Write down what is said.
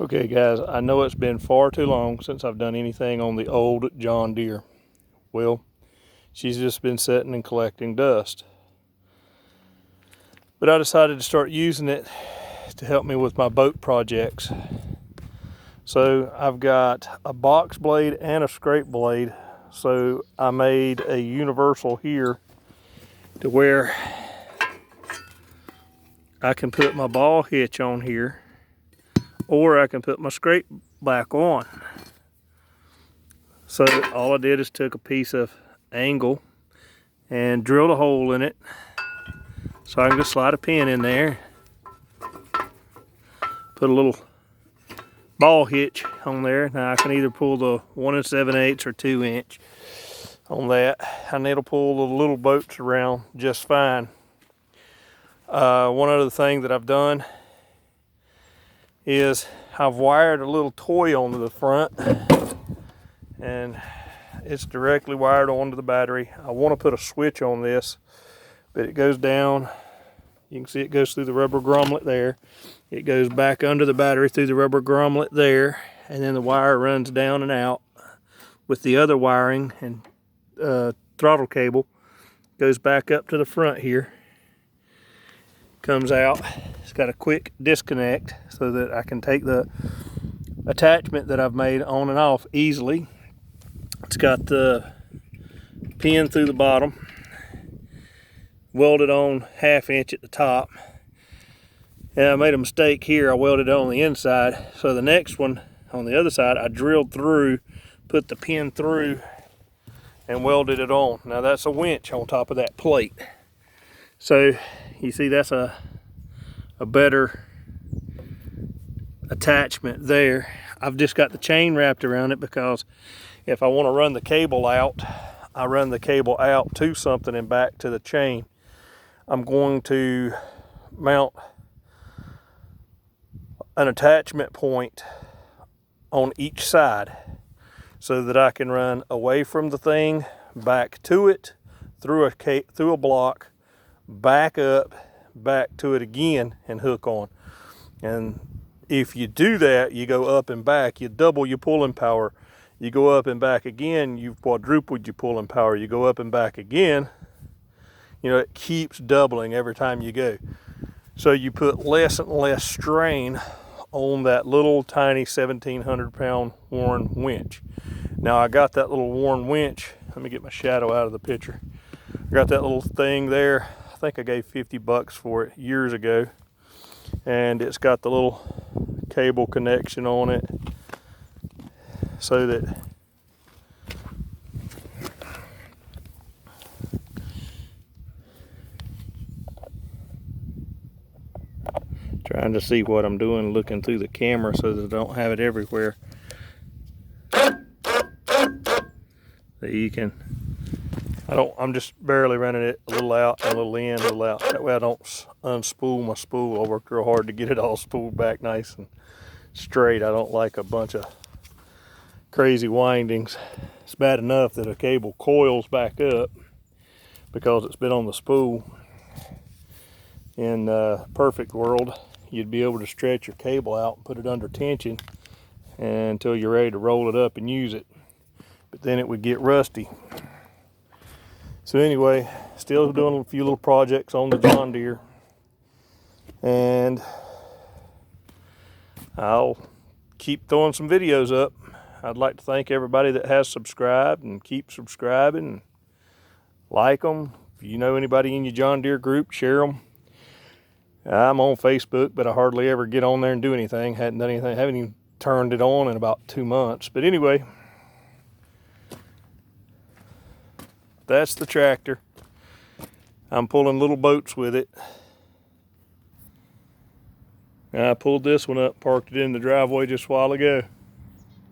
Okay guys, I know it's been far too long since I've done anything on the old John Deere. Well, she's just been sitting and collecting dust. But I decided to start using it to help me with my boat projects. So I've got a box blade and a scrape blade. So I made a universal here to where I can put my ball hitch on here, or I can put my scrape back on. So all I did is took a piece of angle and drilled a hole in it, so I can just slide a pin in there, put a little ball hitch on there. Now I can either pull the 1 7/8 or 2 inch on that, and it'll pull the little boats around just fine. One other thing that I've done is I've wired a little toy onto the front, and it's directly wired onto the battery. I want to put a switch on this, but it goes down. You can see it goes through the rubber grommet there. It goes back under the battery through the rubber grommet there, and then the wire runs down and out with the other wiring and throttle cable. Goes back up to the front here. Comes out. It's got a quick disconnect so that I can take the attachment that I've made on and off easily. It's got the pin through the bottom, welded on 1/2 inch at the top. And I made a mistake here. I welded it on the inside. So the next one on the other side, I drilled through, put the pin through, and welded it on. Now that's a winch on top of that plate. So you see that's a better attachment there. I've just got the chain wrapped around it because if I want to run the cable out, I run the cable out to something and back to the chain. I'm going to mount an attachment point on each side so that I can run away from the thing, back to it, through a block, back up, back to it again, and hook on. And if you do that, you go up and back, you double your pulling power. You go up and back again, you've quadrupled your pulling power. You go up and back again, you know, it keeps doubling every time you go. So you put less and less strain on that little tiny 1,700 pound Warren winch. Now I got that little Warren winch, let me get my shadow out of the picture. I got that little thing there. I think I gave 50 bucks for it years ago. And it's got the little cable connection on it so that trying to see what I'm doing, looking through the camera so that I don't have it everywhere. So you can, I'm just barely running it a little out, a little in, a little out. That way I don't unspool my spool. I worked real hard to get it all spooled back nice and straight. I don't like a bunch of crazy windings. It's bad enough that a cable coils back up because it's been on the spool. In a perfect world, you'd be able to stretch your cable out and put it under tension until you're ready to roll it up and use it. But then it would get rusty. So anyway, still doing a few little projects on the John Deere. And I'll keep throwing some videos up. I'd like to thank everybody that has subscribed and keep subscribing. And like them. If you know anybody in your John Deere group, share them. I'm on Facebook, but I hardly ever get on there and do anything. Hadn't done anything. Haven't even turned it on in about 2 months. But anyway, that's the tractor. I'm pulling little boats with it. And I pulled this one up, parked it in the driveway just a while ago.